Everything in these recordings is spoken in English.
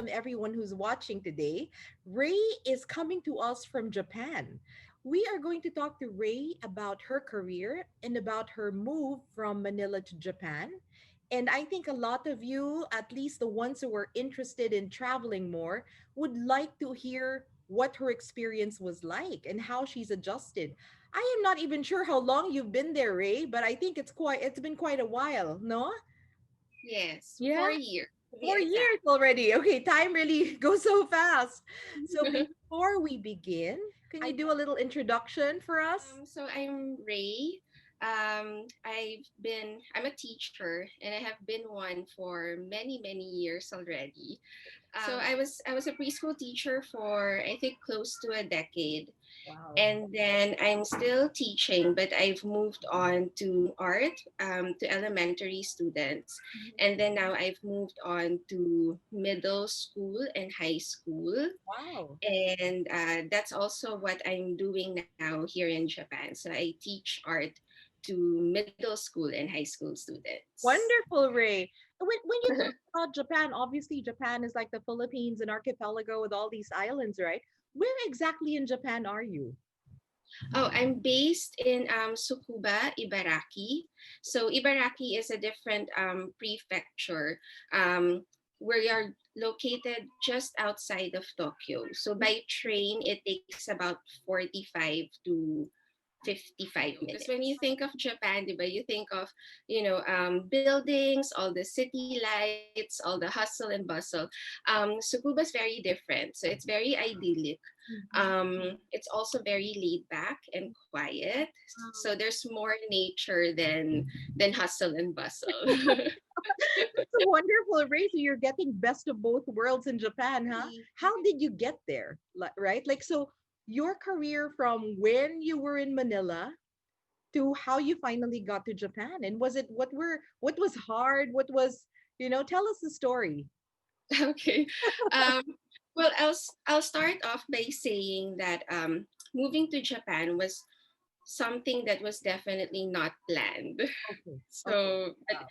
welcome everyone who's watching today. Rae is coming to us from Japan. We are going to talk to Rae about her career and about her move from Manila to Japan. And I think a lot of you, at least the ones who are interested in traveling more, would like to hear what her experience was like and how she's adjusted. I am not even sure how long you've been there, Rae, but I think it's been quite a while, no? Yes, Yeah. 4 years to be 4 years exact. already. Okay, time really goes so fast. So before we begin, can you I do a little introduction for us? so I'm Ray. I'm a teacher and I have been one for many years already. So I was a preschool teacher for I think close to a decade. Wow. And then I'm still teaching, but I've moved on to art, to elementary students. And then now I've moved on to middle school and high school. Wow. And that's also what I'm doing now here in Japan. So I teach art to middle school and high school students. Wonderful, Ray. When you talk about Japan, obviously Japan is like the Philippines, an archipelago with all these islands, right? Where exactly in Japan are you? Oh, I'm based in Tsukuba, Ibaraki. So Ibaraki is a different prefecture. We are located just outside of Tokyo. So by train, it takes about 45 to 55 minutes. Because when you think of Japan, diba, you think of, buildings, all the city lights, all the hustle and bustle. Tsukuba is very different. So it's very idyllic. Mhm. It's also very laid back and quiet. So Wow. there's more nature than hustle and bustle. That's a wonderful, Ray. So you're getting best of both worlds in Japan, huh? How did you get there? Right? Like, so your career from when you were in Manila to how you finally got to Japan. And was it what was hard? What was, tell us the story. Okay. Um, well, I'll start off by saying that moving to Japan was something that was definitely not planned. Okay. Okay. So, Wow.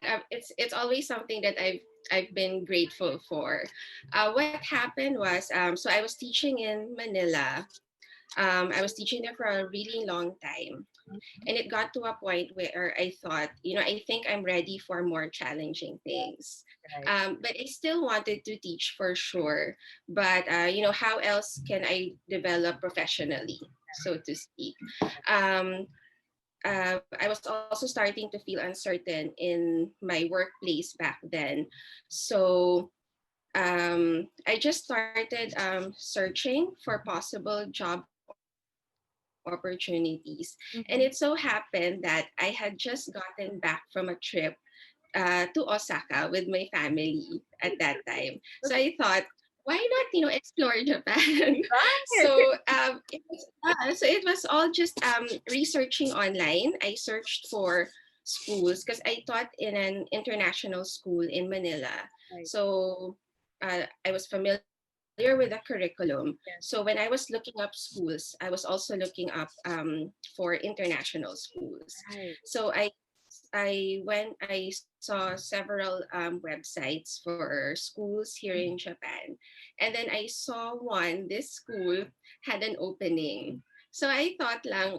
but it's always something that I've been grateful for. What happened was, so I was teaching in Manila. I was teaching there for a really long time. And it got to a point where I thought, I think I'm ready for more challenging things. Right. But I still wanted to teach for sure. But, how else can I develop professionally, so to speak? Um, I was also starting to feel uncertain in my workplace back then. So I just started searching for possible job opportunities. And it so happened that Mhm. I had just gotten back from a trip to Osaka with my family at that time. So I thought, why not, explore Japan? So Right. so it was all just researching online. I searched for schools because I taught in an international school in Manila. Right. So I was familiar with the curriculum. So when I Yes. was looking up schools, I was also looking up for international schools. Right. So I saw several websites for schools here in Japan, and then I saw one. This school had an opening. So I thought lang,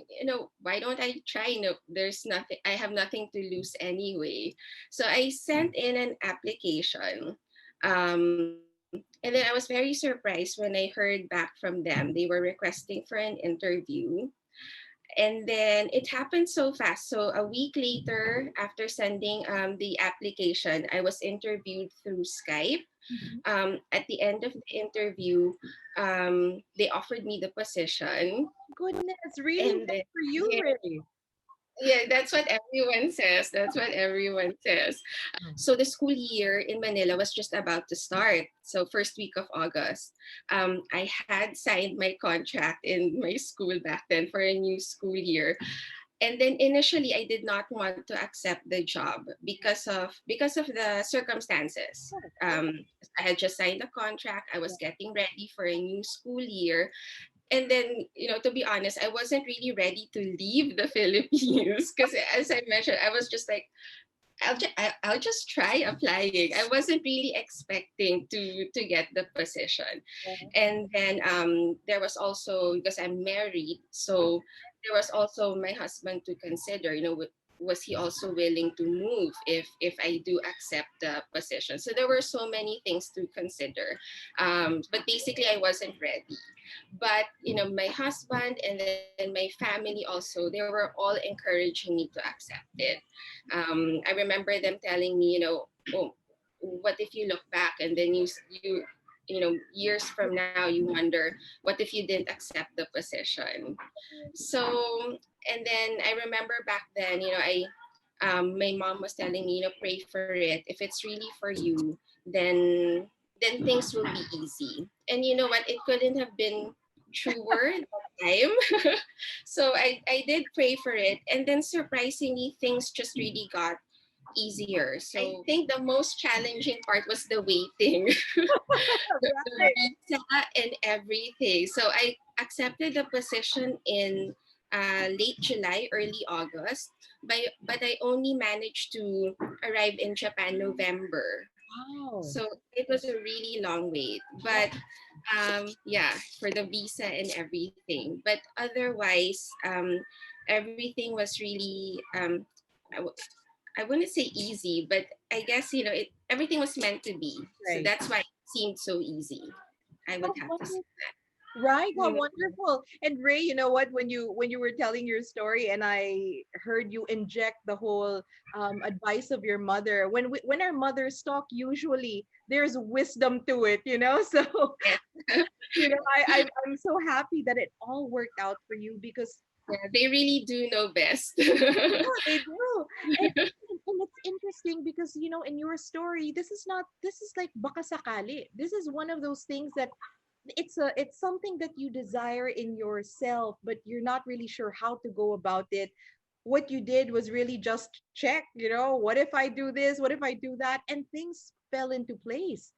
why don't I try? There's nothing. I have nothing to lose anyway. So I sent in an application. And then I was very surprised when I heard back from them. They were requesting for an interview. And then it happened so fast. So a week later, after sending the application, I was interviewed through Skype. Mhm. At the end of the interview, they offered me the position. Goodness, really And good then, for you, yeah, Ray. yeah, that's what everyone says. That's what everyone says. Mm. So the school year in Manila was just about to start. So first week of August, I had signed my contract in my school back then for a new school year. And then initially I did not want to accept the job because of the circumstances. Yes, yes, Um, I had just signed the contract. I was getting ready for a new school year, and then, to be honest, I wasn't really ready to leave the Philippines because, as I mentioned, I was just like, I'll just try applying. I wasn't really expecting to get the position, and then there was also, because I'm married, so there was also my husband to consider. Was he also willing to move if I do accept the position? So there were so many things to consider, but basically I wasn't ready. But my husband and then my family also, they were all encouraging me to accept it. I remember them telling me, oh, what if you look back and then years from now you wonder what if you didn't accept the position. So, and then I remember back then, my mom was telling me, pray for it. If it's really for you, then things will be easy. And you know what? It couldn't have been truer that time. So I did pray for it. And then surprisingly, things just really got easier. So I think the most challenging part was the waiting, the Right. visa and everything. So I accepted the position in late July, early August, but I only managed to arrive in Japan November. Wow. So it was a really long wait. Yeah. But yeah, for the visa and everything. But otherwise, everything was really I, w- I wouldn't say easy, but I guess everything was meant to be. So Right. that's why it seemed so easy. I would How have to say. wonderful. Right, how Mm, wonderful. And Ray, you know what? When you were telling your story and I heard you inject the whole advice of your mother. When our mothers talk, usually there's wisdom to it, you know? So, yes. I'm so happy that it all worked out for you because Yeah, they really do know best. yeah, they do. And it's interesting because in your story, this is like baka sakali. This is one of those things that it's something that you desire in yourself, but you're not really sure how to go about it. What you did was really just check, what if I do this? What if I do that? And things fell into place.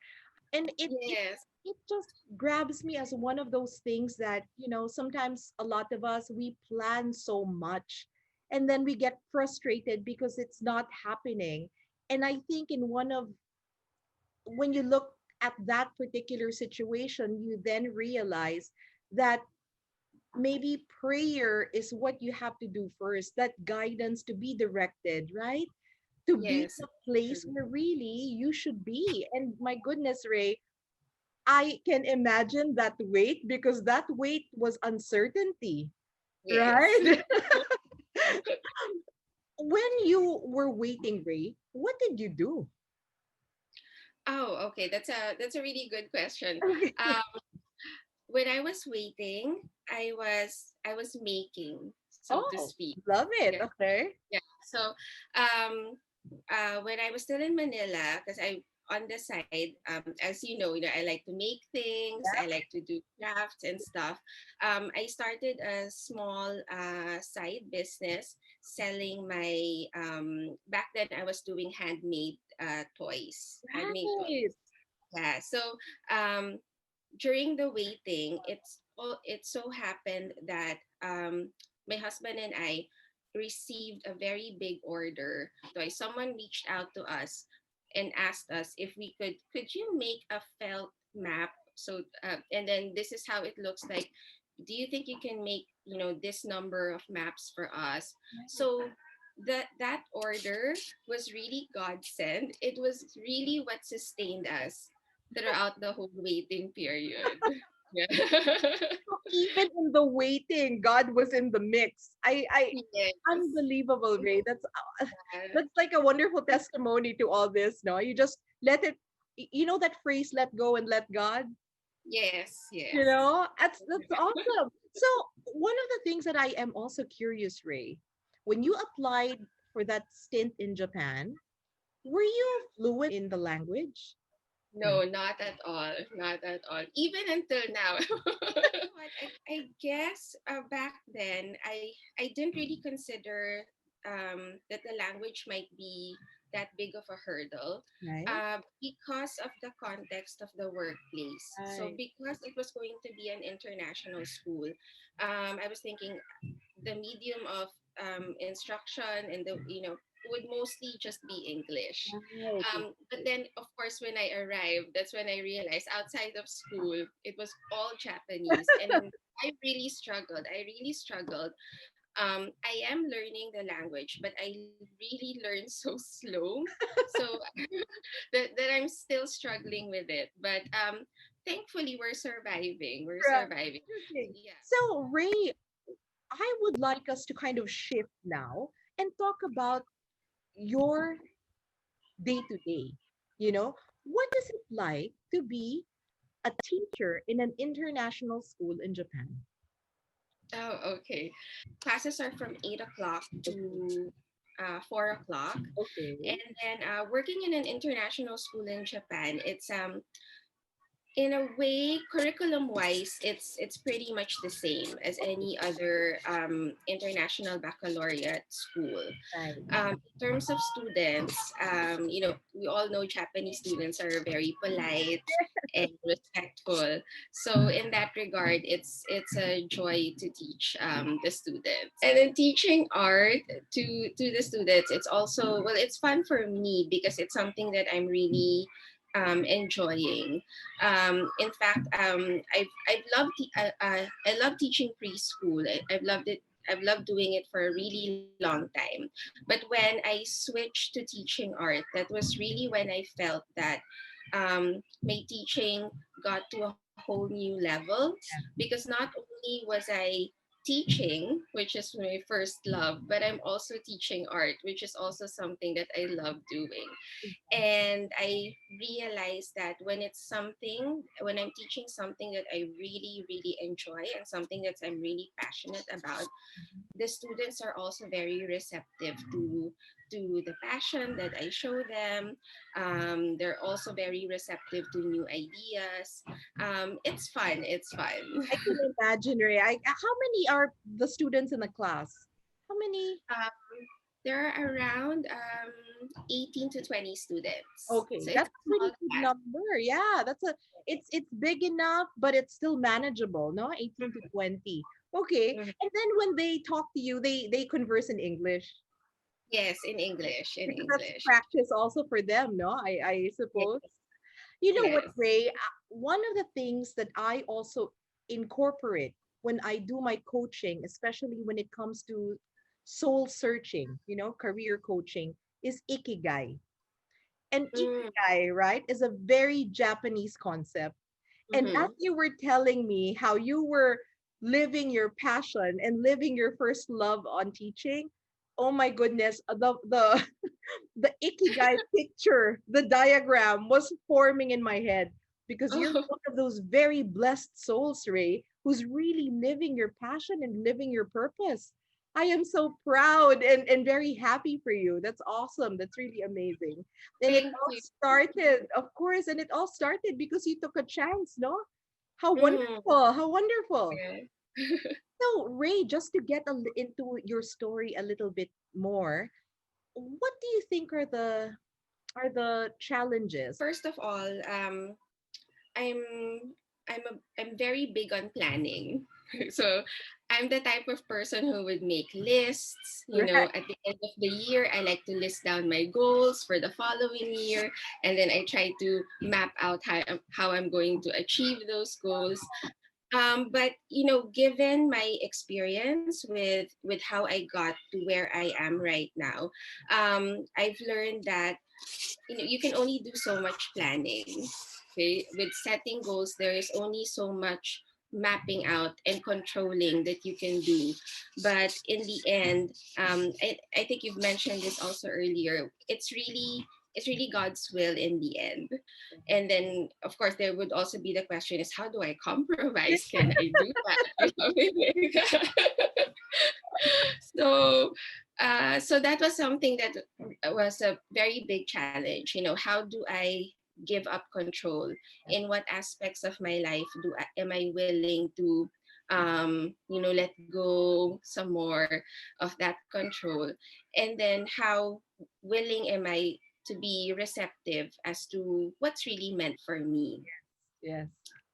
And Yes. it just grabs me as one of those things that, sometimes a lot of us we plan so much and then we get frustrated because it's not happening. And I think in one of when you look at that particular situation, you then realize that maybe prayer is what you have to do first, that guidance to be directed, right? To be Yes. the place True. where really you should be. And my goodness, Ray, I can imagine that wait because that wait was uncertainty, Yes. right? When you were waiting, Ray, what did you do? Oh, okay. That's a really good question. Okay. Um, when I was waiting, I was making, so to Oh, speak. love it. Yeah, Okay. yeah. So when I was still in Manila, because I on the side, as I like to make things, I like to do crafts and stuff. I started a small side business selling my back then I was doing handmade Right. toys. Yeah. So um, during the waiting, it so happened that my husband and I received a very big order. So someone reached out to us and asked us if we could you make a felt map? So and then this is how it looks like. Do you think you can make this number of maps for us? So that order was really godsend. It was really what sustained us throughout the whole waiting period. Yeah. So even in the waiting, God was in the mix. Yes. Unbelievable, Ray. That's like a wonderful testimony to all this. No, you just let it. You know that phrase, "Let go and let God." Yes, You yes. know, that's awesome. So one of the things that I am also curious, Ray, when you applied for that stint in Japan, were you fluent in the language? No. No, not at all. Not at all. Even until now. What I guess back then I didn't really consider that the language might be that big of a hurdle Right. because of the context of the workplace. So Right. because it was going to be an international school, I was thinking the medium of instruction and the would mostly just be English. Right. But then, of course, when I arrived, that's when I realized outside of school, it was all Japanese. And I really struggled. I really struggled. I am learning the language, but I really learn so slow. So that I'm still struggling with it. But thankfully, we're surviving. We're Right. surviving. Interesting. Yeah. So, Ray, I would like us to kind of shift now and talk about your day to day. What is it like to be a teacher in an international school in Japan? Oh, okay. Classes are from 8 o'clock Okay. to 4 o'clock, Okay. and then working in an international school in Japan, it's in a way, curriculum wise, it's pretty much the same as any other international baccalaureate school. Right. In terms of students, we all know Japanese students are very polite and respectful. So in that regard, it's a joy to teach the students. And then teaching art to the students, it's also, well, it's fun for me because it's something that I'm really enjoying. In fact, I love teaching preschool. I've loved it. I've loved doing it for a really long time. But when I switched to teaching art, that was really when I felt that my teaching got to a whole new level, because not only was I teaching, which is my first love, but I'm also teaching art, which is also something that I love doing. And I realized that when I'm teaching something that I really really enjoy and something that I'm really passionate about, the students are also very receptive to the passion that I show them. They're also very receptive to new ideas. It's fun. It's fun. I can imagine, Ray. How many are the students in the class? How many? There are around 18 to 20 students, Okay, so it's that's a a pretty small good class. number. Yeah, it's big enough, but it's still manageable, no? 18 to 20. Okay. Mhm. And then when they talk to you, they converse in English Yes, in English. In because that's English. practice also for them, no? I Yes. suppose. You know what, Yes. Ray? One of the things that I also incorporate when I do my coaching, especially when it comes to soul searching, career coaching, is ikigai. And Mm, ikigai, right, is a very Japanese concept. And as mm-hmm. you were telling me how you were living your passion and living your first love on teaching, oh my goodness, the ikigai picture, the diagram was forming in my head because you're Oh, one of those very blessed souls, Ray, who's really living your passion and living your purpose. I am so proud and very happy for you. That's awesome. That's really amazing. And it thank all you. started, of course, and it all started because you took a chance, no? How Mm, wonderful. How wonderful. yeah. So, Ray, just to get into your story a little bit more, what do you think are the challenges? First of all, I'm I'm very big on planning. So I'm the type of person who would make lists. Right. At the end of the year, I like to list down my goals for the following year, and then I try to map out how I'm going to achieve those goals. But given my experience with how I got to where I am right now, I've learned that you can only do so much planning. Okay, with setting goals, there is only so much mapping out and controlling that you can do. But in the end, I think you've mentioned this also earlier. It's really God's will in the end. And then, of course, there would also be the question: is how do I compromise? Can I do that or something like that? So that was something that was a very big challenge. How do I give up control? In what aspects of my life am I willing to let go some more of that control? And then how willing am I to be receptive as to what's really meant for me? Yes.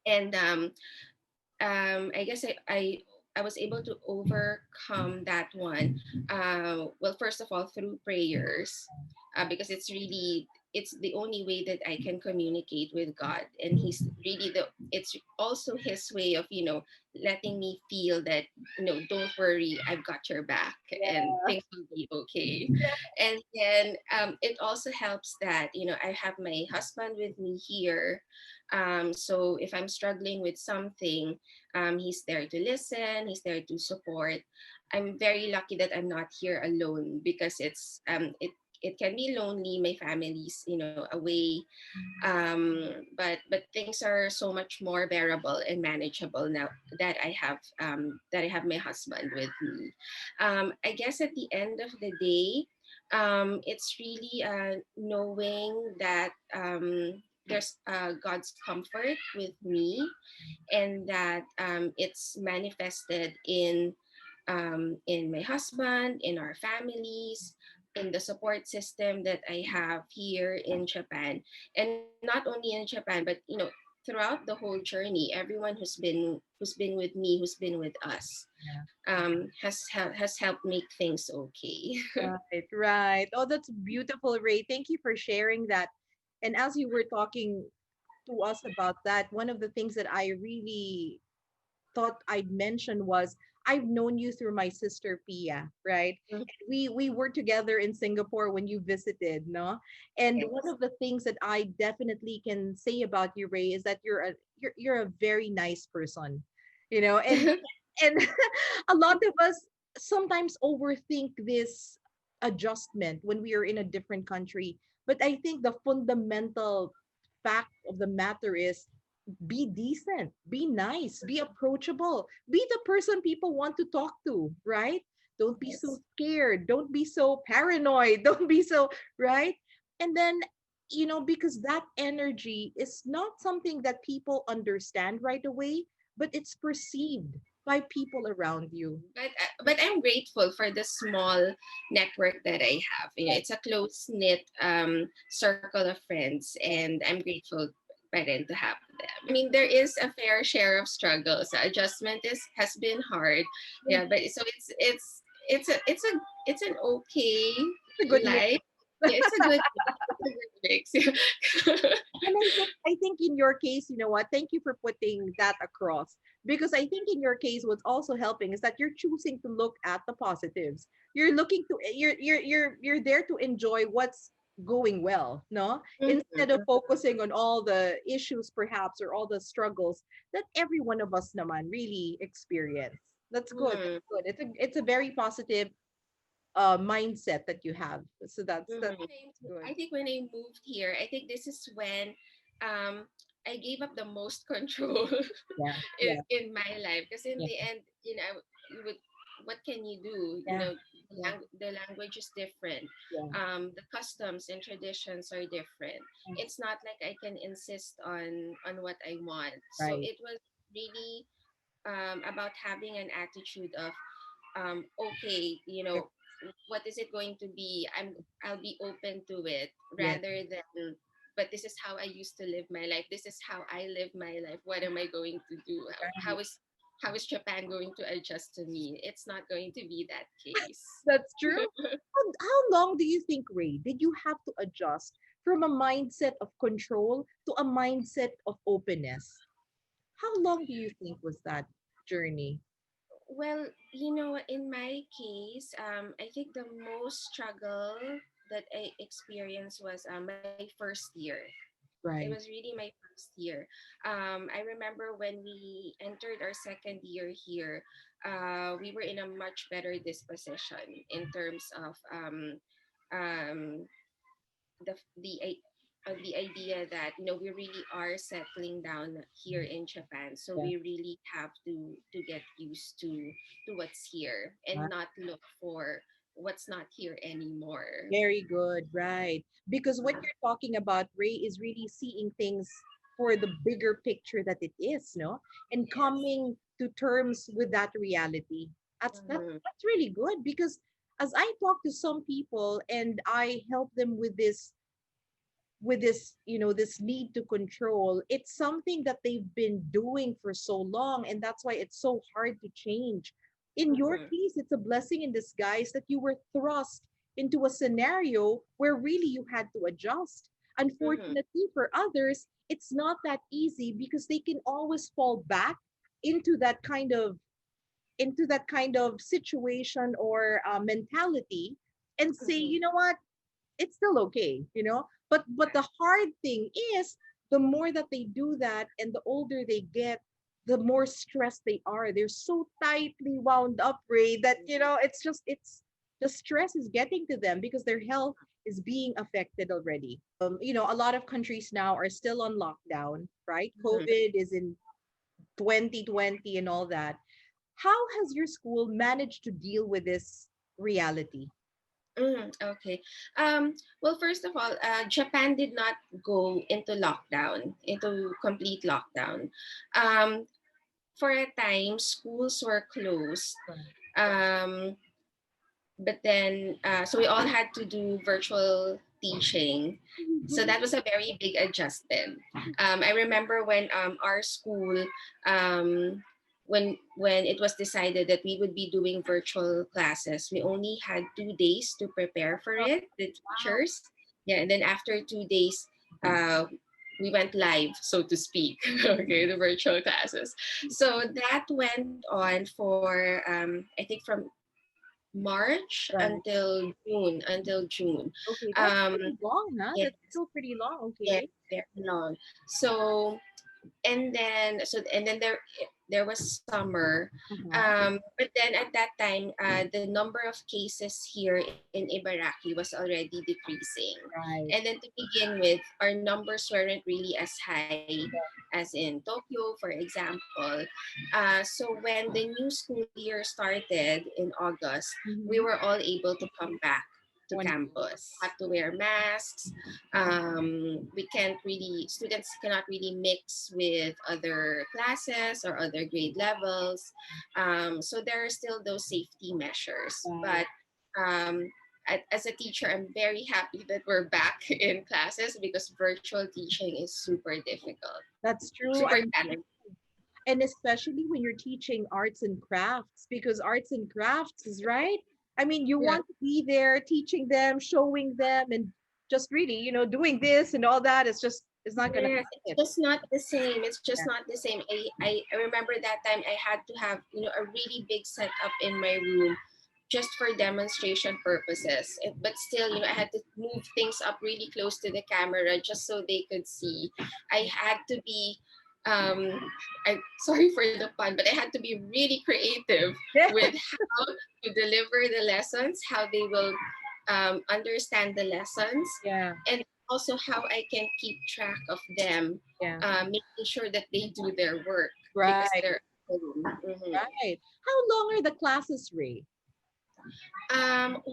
And I guess I I was able to overcome that one. Well, first of all, through prayers, because it's the only way that I can communicate with God, and He's really the. It's also His way of letting me feel that don't worry, I've got your back, and Yeah. things will be okay. And then it also helps that I have my husband with me here. So if I'm struggling with something, he's there to listen, he's there to support. I'm very lucky that I'm not here alone, because it can be lonely. My family's away, but things are so much more bearable and manageable now that I have my husband with me. I guess at the end of the day, it's really knowing that there's God's comfort with me, and that it's manifested in my husband, in our families, in the support system that I have here in Japan, and not only in Japan, but throughout the whole journey, everyone who's been with me, who's been with us, Yeah. has helped make things okay. Right, right. Oh, that's beautiful, Ray. Thank you for sharing that. And as you were talking to us about that, one of the things that I really thought I'd mention was I've known you through my sister Pia, right? We were together in Singapore when you visited, no? And one Yes. of the things that I definitely can say about you, Ray, is that you're a very nice person, and a lot of us sometimes overthink this adjustment when we are in a different country. But I think the fundamental fact of the matter is be decent, be nice, be approachable, be the person people want to talk to, right? Don't be so Yes. scared, don't be so paranoid, don't be so, right? And then, because that energy is not something that people understand right away, but it's perceived by people around you. But I'm grateful for the small network that I have. It's a close knit circle of friends, and I'm grateful by then to have them. I mean, there is a fair share of struggles. Adjustment has been hard, It's yeah. But so it's an okay a good mix. life. Yeah, it's a good mix. It's a good mix. And I think in your case, you know what? Thank you for putting that across. Because I think in your case, what's also helping is that you're choosing to look at the positives. You're there to enjoy what's going well, no? Instead of Mhm. focusing on all the issues perhaps or all the struggles that every one of us naman really experience. That's good. Mhm. That's good. It's a very positive mindset that you have. So that's good. I think when I moved here, I think this is when um, I gave up the most control Yeah. Yeah. in my life. Because in Yeah. the end, you would, what can you do? Yeah. Yeah. The language is different. Yeah. The customs and traditions are different. It's not like I can insist on what I want. So Right. it was really about having an attitude of okay, what is it going to be? I'll be open to it, Yeah. rather than, but this is how I used to live my life. This is how I live my life. What am I going to do? Right. How is Japan going to adjust to me? It's not going to be that case. That's true. How long do you think, Ray, did you have to adjust from a mindset of control to a mindset of openness? How long do you think was that journey? Well, in my case, I think the most struggle that I experienced was my first year. It was Right. really my first year. I remember when we entered our second year here, we were in a much better disposition in terms of um, the idea that we really are settling down here in Japan, so Yeah. we really have to get used to what's here and Right. not look for what's not here anymore. Very good. Right. Because what you're talking about, Ray, is really seeing things for the bigger picture that it is, no? And Yes. coming to terms with that reality. Mhm. That's really good because as I talk to some people and I help them with this with this, this need to control. It's something that they've been doing for so long, and that's why it's so hard to change. In your Mm-hmm. case, it's a blessing in disguise that you were thrust into a scenario where really you had to adjust. Mm-hmm. Unfortunately for others, it's not that easy because they can always fall back into that kind of situation or mentality and say, Mm-hmm. you know what, it's still okay, but the hard thing is, the more that they do that and the older they get, the more stressed they are. They're so tightly wound up, Ray, that it's the stress is getting to them because their health is being affected already. A lot of countries now are still on lockdown, right? Mm-hmm. COVID is in 2020 and all that. How has your school managed to deal with this reality? Okay. Well, first of all, Japan did not go into lockdown, into complete lockdown. Um, for a time, schools were closed. Right. Um, but then, so we all had to do virtual teaching. So that was a very big adjustment. I remember when our school, um, when it was decided that we would be doing virtual classes, we only had 2 days to prepare for Oh, it, the wow. teachers. Yeah, and then after 2 days, uh, we went live, so to speak. Okay, the virtual classes. So that went on for I think from March Right. until June. Okay, that's Um, pretty long, huh? yes, That's still pretty long. yes, Okay. very long. So and then there was summer, Uh-huh. but then at that time, the number of cases here in Ibaraki was already decreasing, and Right. then to begin with, our numbers weren't really as high as in Tokyo, for example. So when the new school year started in August, we were Mm-hmm. all able to come back to Wonderful. campus. Have to wear masks. We can't really, students cannot really mix with other classes or other grade levels. So there are still those safety measures. Right. But um, as a teacher, I'm very happy that we're back in classes because virtual teaching is super difficult, That's true. super challenging. And especially when you're teaching arts and crafts, because arts and crafts is right. I mean, you Yeah. want to be there teaching them, showing them, and just really, doing this and all that. It's not gonna Yes, cut it's it. just not the same. It's just Yeah. not the same. I remember that time I had to have, a really big setup in my room just for demonstration purposes. But still, I had to move things up really close to the camera just so they could see. I had to be, um, sorry for the pun, but I had to be really creative with how to deliver the lessons, how they will understand the lessons, Yeah. and also how I can keep track of them, Yeah. making sure that they do their work because Right. they're home. Mhm. Right. How long are the classes, Ray? Um,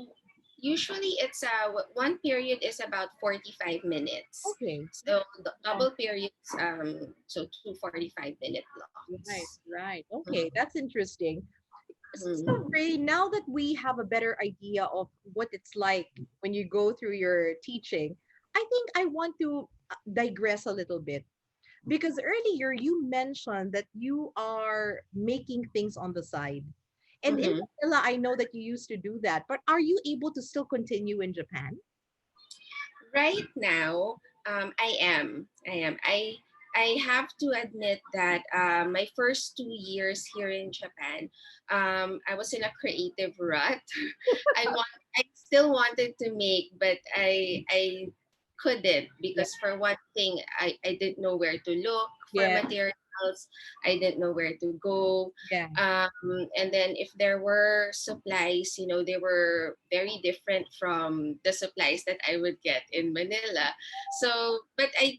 Usually it's one period is about 45 minutes. Okay. So the Oh, double periods, so two 45-minute right, blocks. right. Okay, that's interesting. So, Mhm. Ray, now that we have a better idea of what it's like when you go through your teaching, I think I want to digress a little bit because earlier you mentioned that you are making things on the side. And in Mhm. Manila, I know that you used to do that, but are you able to still continue in Japan? Right now, I am. I have to admit that my first 2 years here in Japan, I was in a creative rut. I still wanted to make, but I couldn't Yeah. because for one thing, I didn't know where to look for Yeah. materials. I didn't know where to go. Yeah. And then if there were supplies, they were very different from the supplies that I would get in Manila. So, but I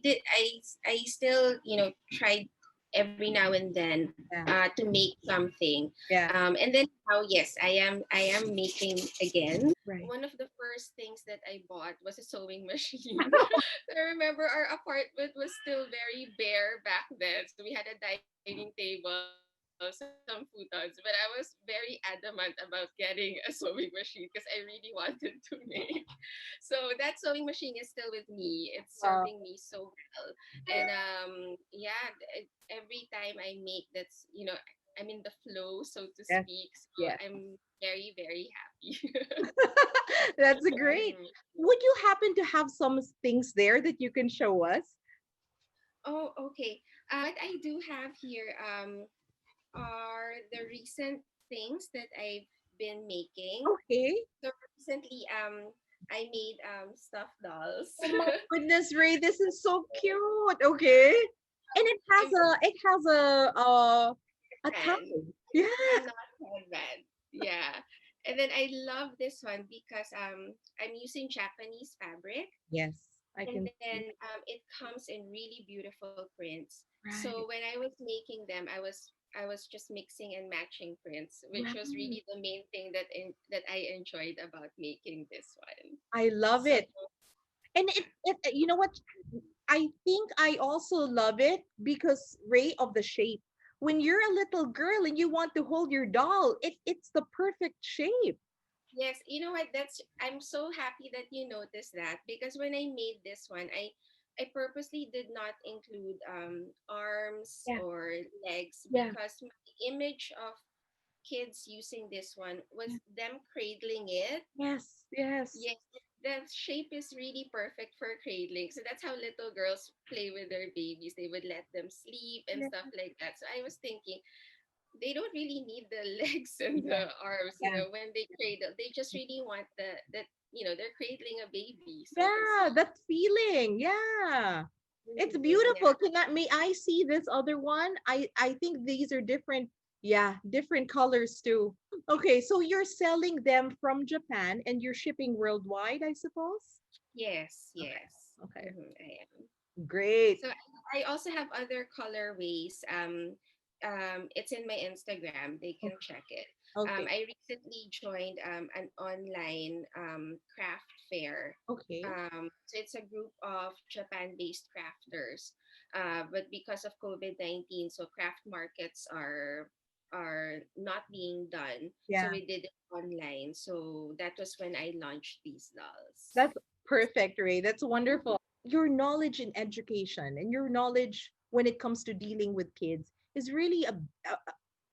still, tried every now and then Yeah. to make something. Yeah. And then now, yes, I am making again. Right. One of the first things that I bought was a sewing machine. I remember our apartment was still very bare back then. So we had a dining table, some futons, but I was very adamant about getting a sewing machine because I really wanted to make. So that sewing machine is still with me. It's Wow. serving me so well. And yeah, every time I make, that's, I'm in the flow, so to Yes. speak. So Yes. I'm very, very happy. That's great. Mhm. Would you happen to have some things there that you can show us? Oh, okay. What I do have here are the recent things that I've been making. Okay. So recently, I made stuffed dolls. Oh my goodness, Ray, this is so cute. Okay. And I'm it has a fan. tag. Yeah. A not bad. Yeah. And then I love this one because I'm using Japanese fabric, Yes, I and can then see. it comes in really beautiful prints. So Right. when I was making them, I was just mixing and matching prints, which was Right. really the main thing that I enjoyed about making this one. I love So it. And you know what? I think I also love it because Ray of the shape. When you're a little girl and you want to hold your doll, it's the perfect shape. yes, you know what? That's I'm so happy that you noticed that, because when I made this one, I purposely did not include arms Yeah. or legs, Yeah. because my image of kids using this one Yeah. was them cradling it. Yes. Yes. Yes, the shape is really perfect for cradling. So that's how little girls play with their babies. They would let them sleep and Yeah. stuff like that. So I was thinking, they don't really need the legs and Yeah. the arms, Yeah. when they cradle. They just really want they're cradling a baby, so to Yeah, speak. that feeling. Yeah. It's Yeah. beautiful. May I see this other one? I think these are different. Yeah, different colors too. Okay, so you're selling them from Japan and you're shipping worldwide, I suppose? Yes, Okay. yes. Okay. I am. Great. So I also have other colorways. It's in my Instagram. They can Okay. check it. Okay. I recently joined an online craft fair. Okay. So it's a group of Japan-based crafters. But because of COVID-19, so craft markets are not being done. So Yeah. we did it online. So that was when I launched these dolls. That's perfect, Ray. That's wonderful. Your knowledge in education and your knowledge when it comes to dealing with kids is really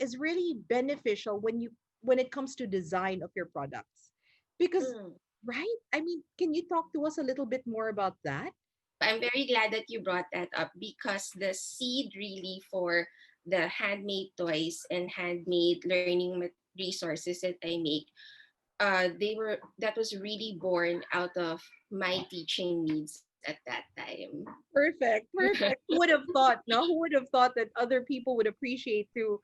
is really beneficial when it comes to design of your products. Because Mm. right? I mean, can you talk to us a little bit more about that? I'm very glad that you brought that up, because the seed really for the handmade toys and handmade learning resources that I make, that was really born out of my teaching needs at that time. Perfect, perfect. Who would have thought? No, who would have thought that other people would appreciate too?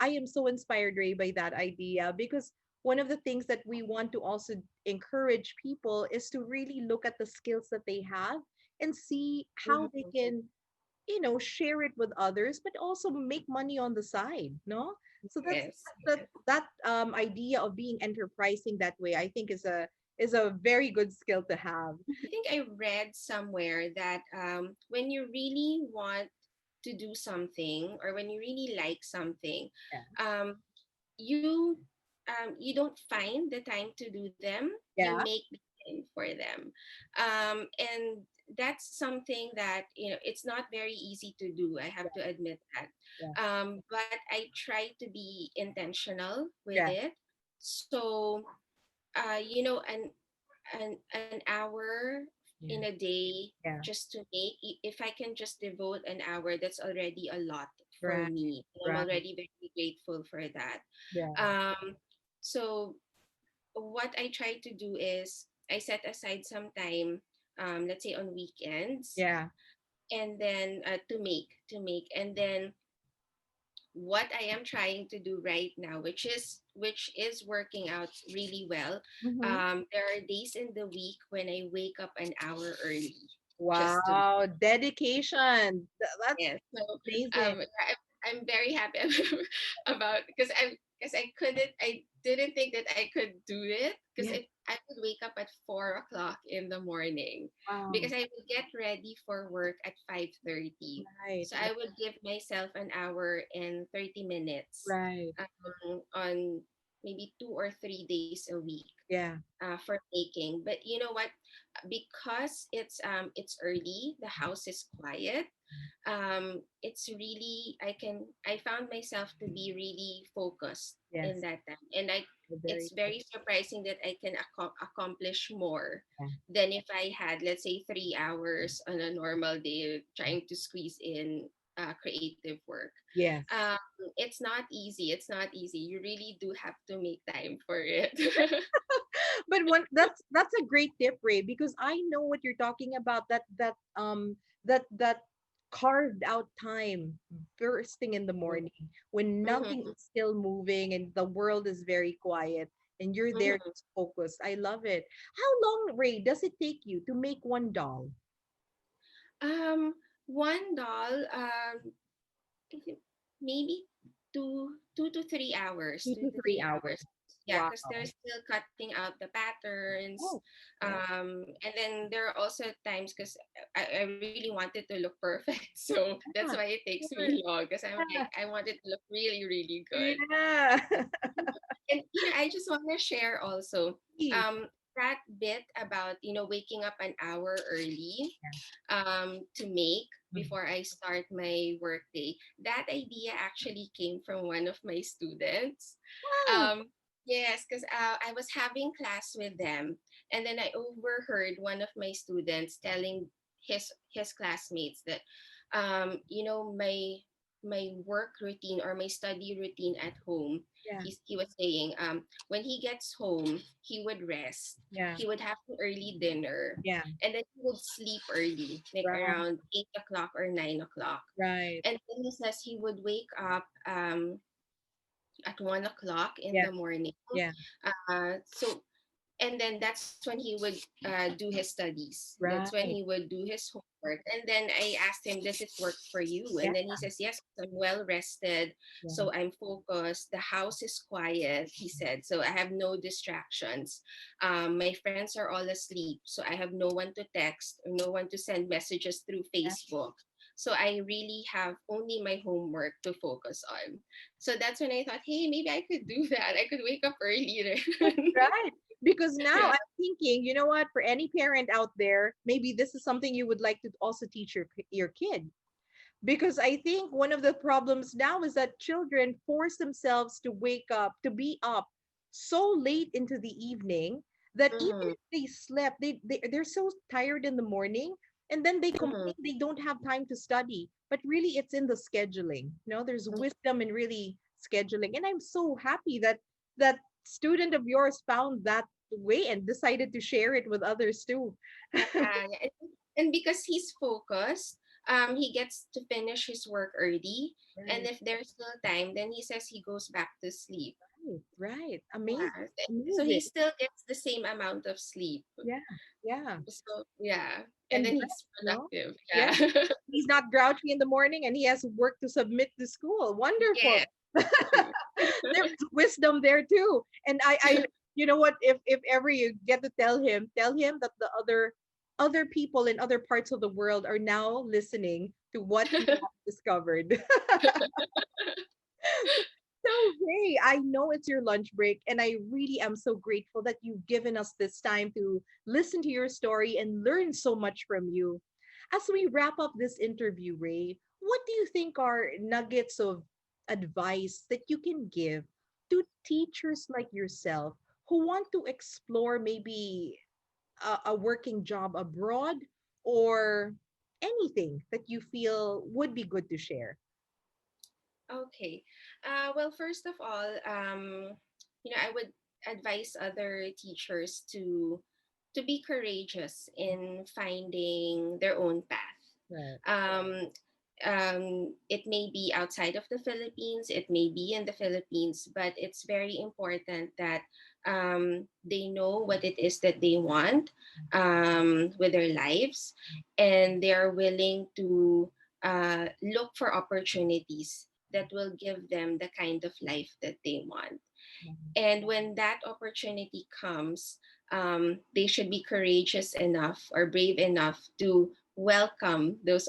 I am so inspired, Ray, by that idea because one of the things that we want to also encourage people is to really look at the skills that they have and see how they Mhm. can, share it with others, but also make money on the side. No, so Yes. that idea of being enterprising that way, I think is a very good skill to have. I think I read somewhere that when you really want to do something, or when you really like something, Yeah, um, you you don't find the time to do them. You yeah, make the time for them, and that's something that, it's not very easy to do. I have to admit that, yeah, but I try to be intentional with yeah, it. So, an hour in yeah, a day yeah. just to make, if I can just devote an hour, that's already a lot for Right, me. I'm right. already very grateful for that. Yeah, Um so what I try to do is I set aside some time, let's say on weekends, yeah. and then to make, and then what I am trying to do right now, which is working out really well. Hmm. There are days in the week when I wake up an hour early just to. Wow, dedication. That's Yeah. So amazing. I'm very happy about, because I didn't think that I could do it, because Yeah, I could wake up at 4 o'clock in the morning Wow. because I would get ready for work at 5:30. Right. So I would give myself an hour and 30 minutes Right. on maybe 2 or 3 days a week Yeah. for baking. But you know what? Because it's early, the house is quiet. It's really I found myself to be really focused in Yes. that time, and Very it's nice. very surprising that I can accomplish more Yeah. than if I had, let's say, 3 hours on a normal day trying to squeeze in creative work. Yes. um, it's not easy. It's not easy. You really do have to make time for it. But one that's a great tip, Ray, because I know what you're talking about. That carved out time first thing in the morning when nothing Mhm, is still moving and the world is very quiet and you're there mhm. just focused. I love it. How long, Ray, does it take you to make one doll? Um, one doll, I think maybe 2 to 3 hours, Two two to to three three hours. hours. Yeah, because they're Wow. still cutting out the patterns. Oh, right. And then there are also times because I really wanted to look perfect. So that's why Yeah, it takes of me course. long because I'm like, I want it to look really, really good. Yeah. And I just want to share also Please. um that bit about waking up an hour early Yeah. to make Mm. before I start my workday. That idea actually came from one of my students. Wow. Um, yes, because I was having class with them, and then I overheard one of my students telling his classmates that, my work routine or my study routine at home. Yeah. He was saying when he gets home he would rest, Yeah. he would have an early dinner, Yeah. and then he would sleep early, like Right. around 8 o'clock or 9 o'clock. Right. And then he says he would wake up at 1 o'clock in Yeah. the morning. Yeah. So and then that's when he would do his studies. That's when he Right. would do his homework. And then I asked him, "Does it work for you?" Yeah. And then he says, "Yes, I'm well rested, Yeah. so I'm focused. The house is quiet," he said. "So I have no distractions. My friends are all asleep, so I have no one to text or no one to send messages through Yeah. Facebook. So I really have only my homework to focus on." So that's when I thought, hey, maybe I could do that. I could wake up earlier. Right. Because now Yeah. I'm thinking, you know what, for any parent out there, maybe this is something you would like to also teach your kid. Because I think one of the problems now is that children force themselves to wake up, to be up so late into the evening that even Mhm, if they slept, they're so tired in the morning and then they mhm, complain they don't have time to study. But really, it's in the scheduling. There's mhm. wisdom in really scheduling. And I'm so happy that that student of yours found that way and decided to share it with others too. Yeah. And because he's focused, he gets to finish his work early. And Right, if there's still time, then he says he goes back to sleep. right, right. Amazing, Yeah. So he amazing. still gets the same amount of sleep. Yeah, yeah. So yeah. And And then rest, he's no? productive. Yeah. Yeah. He's not grouchy in the morning and he has work to submit to school. Yeah. Wonderful. True. There's wisdom there too. And you know what, if ever you get to tell him that the other people in other parts of the world are now listening to what he has discovered. So, Ray, I know it's your lunch break, and I really am so grateful that you've given us this time to listen to your story and learn so much from you. As we wrap up this interview, Ray, what do you think are nuggets of advice that you can give to teachers like yourself who want to explore maybe a working job abroad or anything that you feel would be good to share? Okay. Well, first of all, I would advise other teachers to be courageous in finding their own path. Right. Um, it may be outside of the Philippines, it may be in the Philippines, but it's very important that they know what it is that they want with their lives, and they are willing to look for opportunities that will give them the kind of life that they want. Mhm. And when that opportunity comes, they should be courageous enough or brave enough to welcome those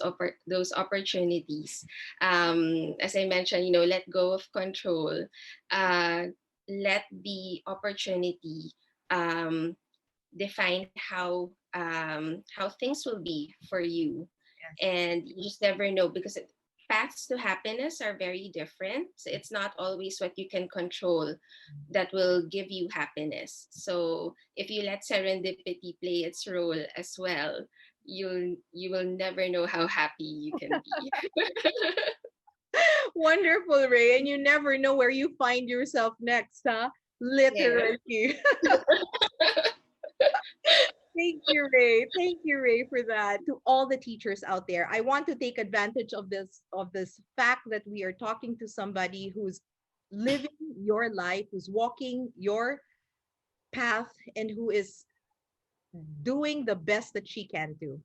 opportunities. As I mentioned, let go of control. Uh, Let the opportunity um, define how things will be for you, Yes. and you just never know, because paths to happiness are very different. So it's not always what you can control that will give you happiness. So if you let serendipity play its role as well, you will never know how happy you can be. Wonderful, Ray. And you never know where you find yourself next, huh? Yeah. Literally. Thank you, Ray. Thank you, Ray, for that. To all the teachers out there, I want to take advantage of this fact that we are talking to somebody who's living your life, who's walking your path, and who is doing the best that she can do.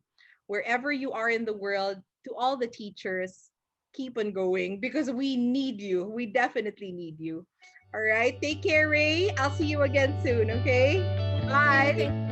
Wherever you are in the world, to all the teachers, keep on going because we need you. We definitely need you. All right. Take care, Ray. I'll see you again soon. Okay. Yeah, Bye. thank